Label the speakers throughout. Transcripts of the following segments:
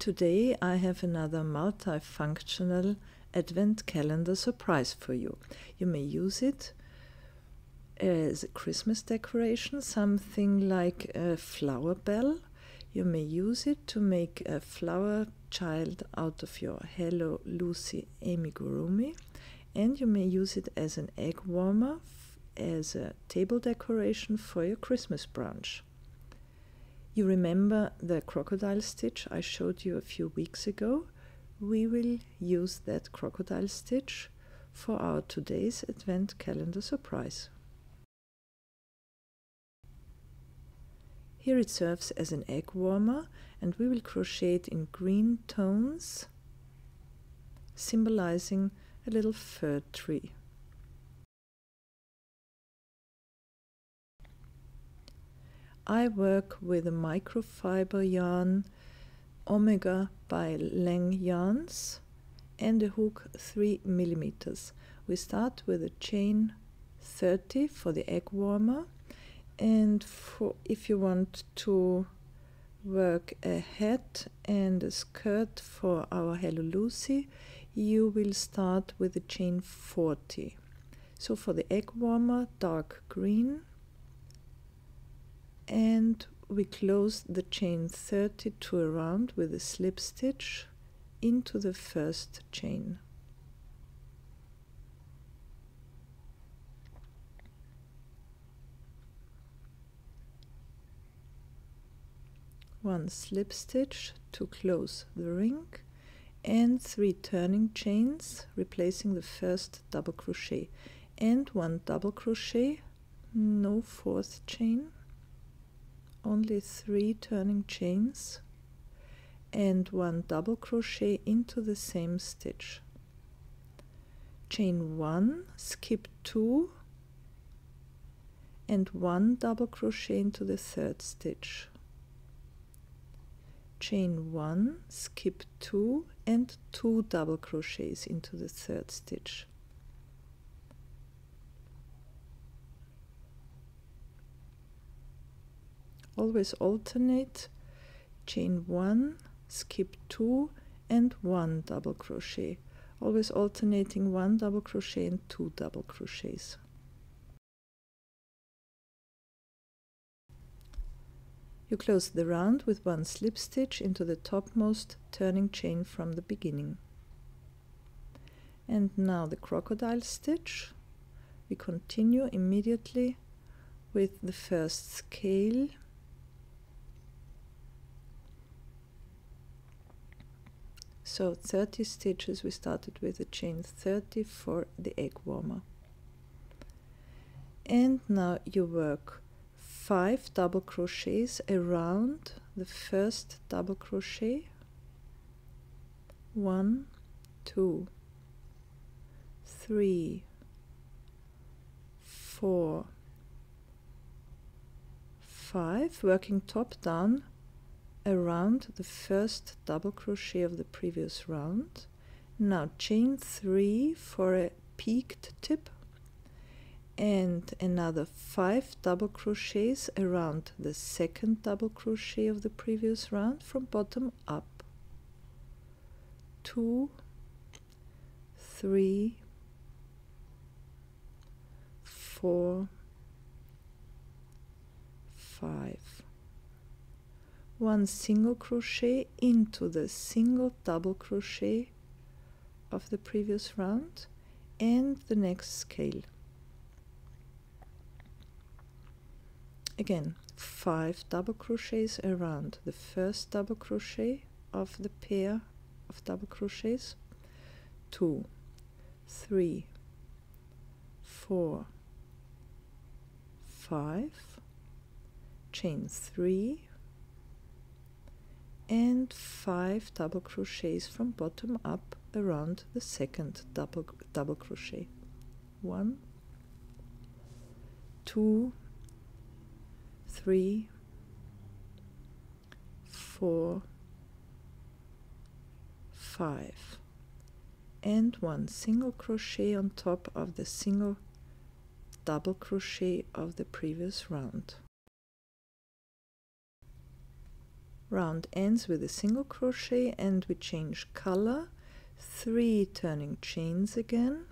Speaker 1: Today I have another multifunctional advent calendar surprise for you. You may use it as a Christmas decoration, something like a flower bell. You may use it to make a flower child out of your Hello Lucy Amigurumi, and you may use it as an egg warmer, as a table decoration for your Christmas brunch. You remember the crocodile stitch I showed you a few weeks ago? We will use that crocodile stitch for our today's advent calendar surprise. Here it serves as an egg warmer, and we will crochet it in green tones, symbolizing a little fir tree. I work with a microfiber yarn Omega by Lang yarns and a hook 3 millimeters. We start with a chain 30 for the egg warmer, and if you want to work a hat and a skirt for our Hello Lucy, you will start with a chain 40. So for the egg warmer, dark green, and we close the chain 32 around with a slip stitch into the first chain. One slip stitch to close the ring, and 3 turning chains replacing the first double crochet, and 1 double crochet, no 4th chain, only 3 turning chains, and 1 double crochet into the same stitch. Chain 1, skip 2, and 1 double crochet into the 3rd stitch. Chain 1, skip 2, and 2 double crochets into the 3rd stitch. Always alternate chain 1, skip 2, and 1 double crochet. Always alternating 1 double crochet and 2 double crochets. You close the round with 1 slip stitch into the topmost turning chain from the beginning. And now the crocodile stitch. We continue immediately with the first scale. So 30 stitches, we started with a chain 30 for the egg warmer. And now you work 5 double crochets around the first double crochet. 1, 2, 3, 4, 5, working top down around the first double crochet of the previous round. Now chain 3 for a peaked tip, and another 5 double crochets around the second double crochet of the previous round from bottom up. 2, 3, 4, 5. 1 single crochet into the single double crochet of the previous round and the next scale. Again, 5 double crochets around the first double crochet of the pair of double crochets. 2, 3, 4, 5, chain 3, and 5 double crochets from bottom up around the second double crochet. 1, 2, 3, 4, 5, and 1 single crochet on top of the single double crochet of the previous round. round ends with a single crochet, and we change color, 3 turning chains again,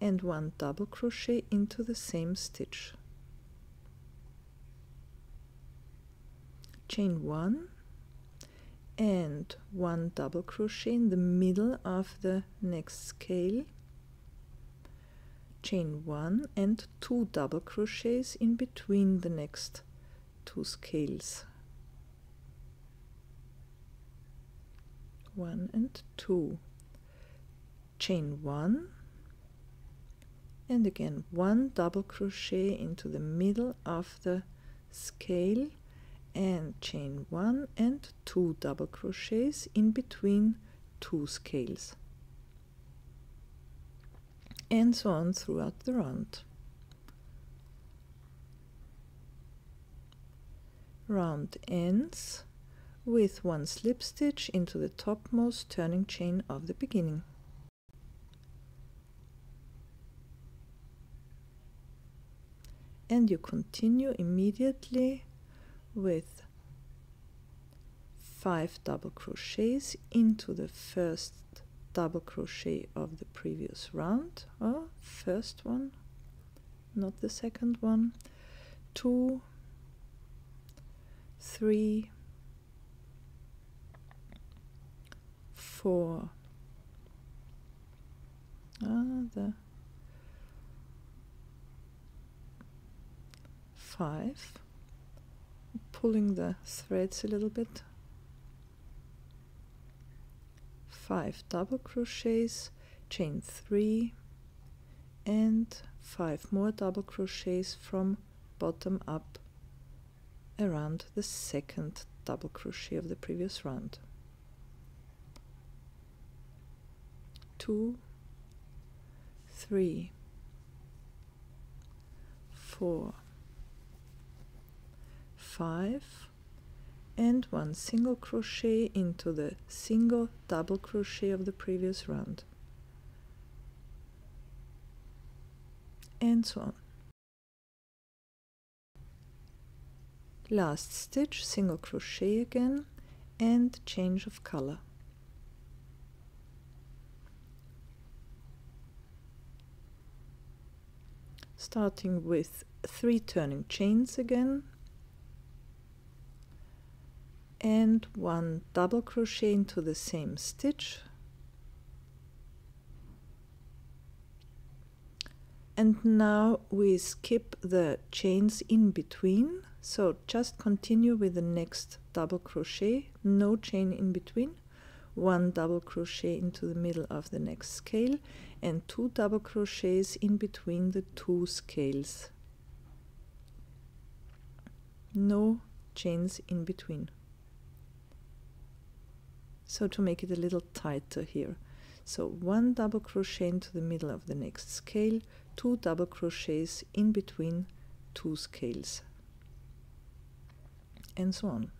Speaker 1: and 1 double crochet into the same stitch. Chain 1 and 1 double crochet in the middle of the next scale, chain 1 and 2 double crochets in between the next 2 scales, 1 and 2, chain 1 and again 1 double crochet into the middle of the scale, and chain 1 and 2 double crochets in between 2 scales, and so on throughout the round. Round ends with 1 slip stitch into the topmost turning chain of the beginning. And you continue immediately with 5 double crochets into the first double crochet of the previous round, or first one, not the second one, 2, 3, 4, the 5, pulling the threads a little bit, 5 double crochets, chain 3 and 5 more double crochets from bottom up around the second double crochet of the previous round. 2, 3, 4, 5, and 1 single crochet into the single double crochet of the previous round, and so on. Last stitch, single crochet again, and change of color. Starting with 3 turning chains again, and 1 double crochet into the same stitch, and now we skip the chains in between, so just continue with the next double crochet, no chain in between, 1 double crochet into the middle of the next scale, and 2 double crochets in between the 2 scales, no chains in between. So to make it a little tighter here, so 1 double crochet into the middle of the next scale, 2 double crochets in between 2 scales, and so on.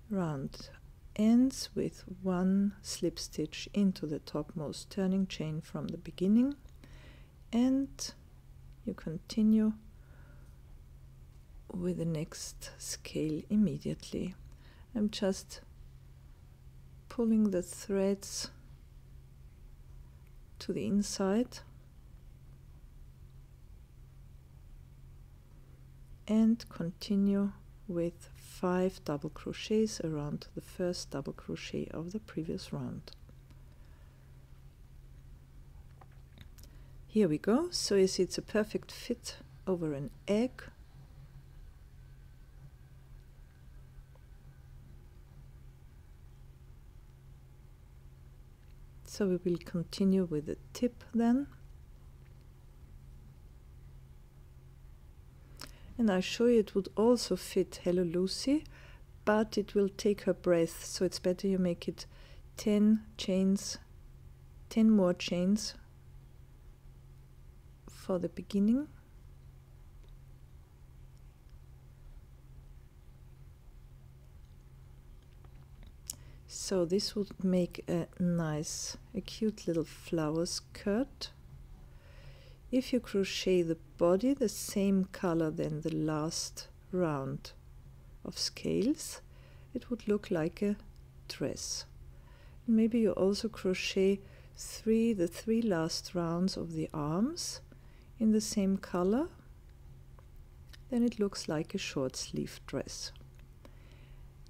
Speaker 1: Round ends with 1 slip stitch into the topmost turning chain from the beginning, and you continue with the next scale immediately. I'm just pulling the threads to the inside and continue with 5 double crochets around the first double crochet of the previous round. Here we go. So you see it's a perfect fit over an egg. So we will continue with the tip then. And I show you it would also fit Hello Lucy, but it will take her breath, so it's better you make it 10 chains, 10 more chains for the beginning. So this would make a nice, a cute little flower skirt. If you crochet the body the same color than the last round of scales, it would look like a dress. Maybe you also crochet the three last rounds of the arms in the same color, then it looks like a short sleeve dress.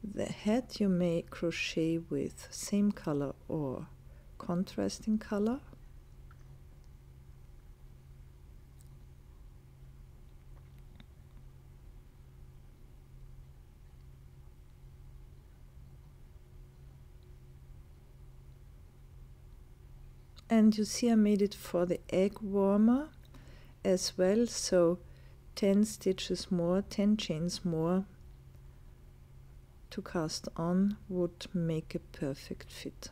Speaker 1: The head you may crochet with same color or contrasting color. And you see I made it for the egg warmer as well, so 10 stitches more, 10 chains more to cast on would make a perfect fit.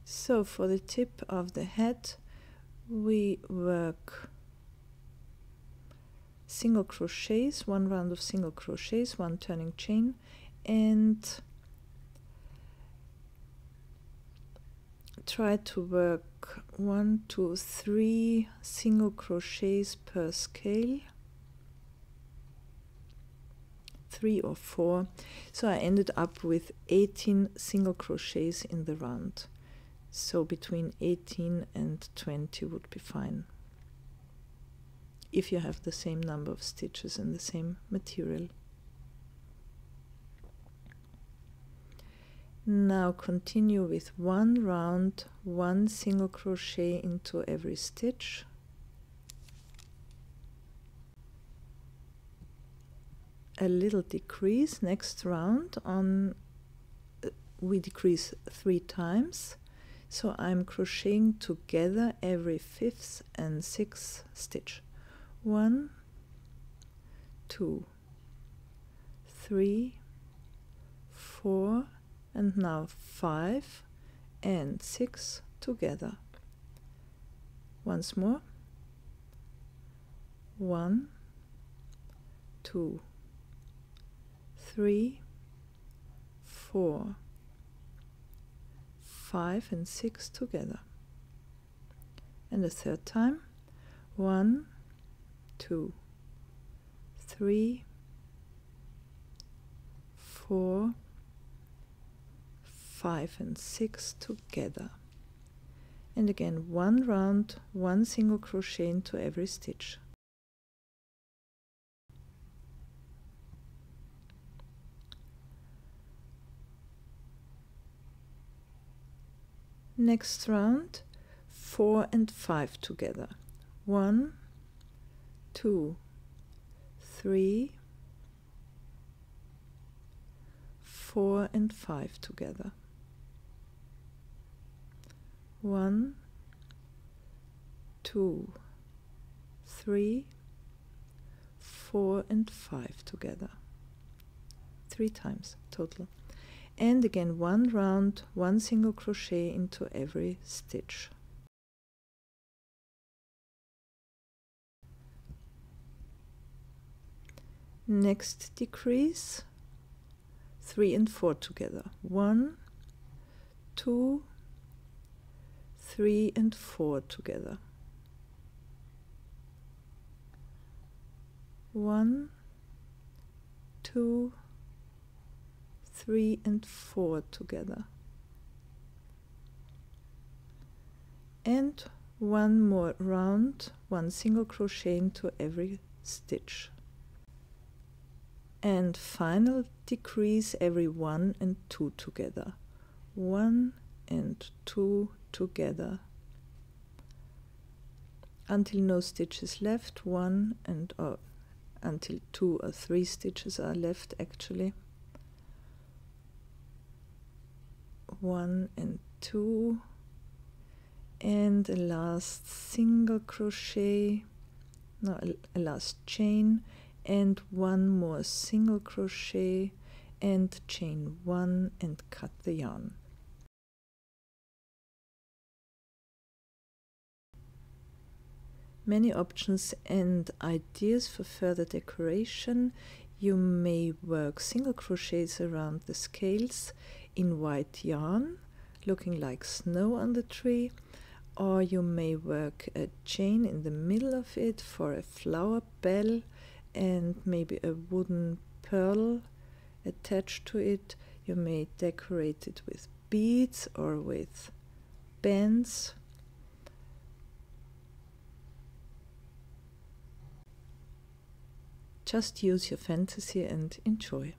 Speaker 1: So for the tip of the head we work single crochets, one round of single crochets, one turning chain, and try to work 1, 2, 3 single crochets per scale, 3 or 4. So I ended up with 18 single crochets in the round. So between 18 and 20 would be fine, if you have the same number of stitches and the same material. Now continue with one round, one single crochet into every stitch. A little decrease next round on we decrease 3 times, so I'm crocheting together every 5th and 6th stitch. 1, 2, 3, 4, and now 5 and 6 together. Once more. 1, 2, 3, 4, 5 and 6 together. And the third time. 1, 2, 3, 4, 5 and 6 together. And again, one round, one single crochet into every stitch. Next round, 4 and 5 together. 1, 2, 3, 4 and 5 together. 1, 2, 3, 4 and 5 together. 3 times total. And again, one round, one single crochet into every stitch. Next decrease, 3 and 4 together. 1, 2, 3 and 4 together. 1, 2, 3 and 4 together. And one more round, one single crochet into every stitch. And final decrease every 1 and 2 together. 1 and 2 together until no stitches left, until 2 or 3 stitches are left actually. 1 and 2, and a last single crochet, a last chain, and one more single crochet and chain 1 and cut the yarn. Many options and ideas for further decoration. You may work single crochets around the scales in white yarn, looking like snow on the tree, or you may work a chain in the middle of it for a flower bell and maybe a wooden pearl attached to it. You may decorate it with beads or with bands. Just use your fantasy and enjoy.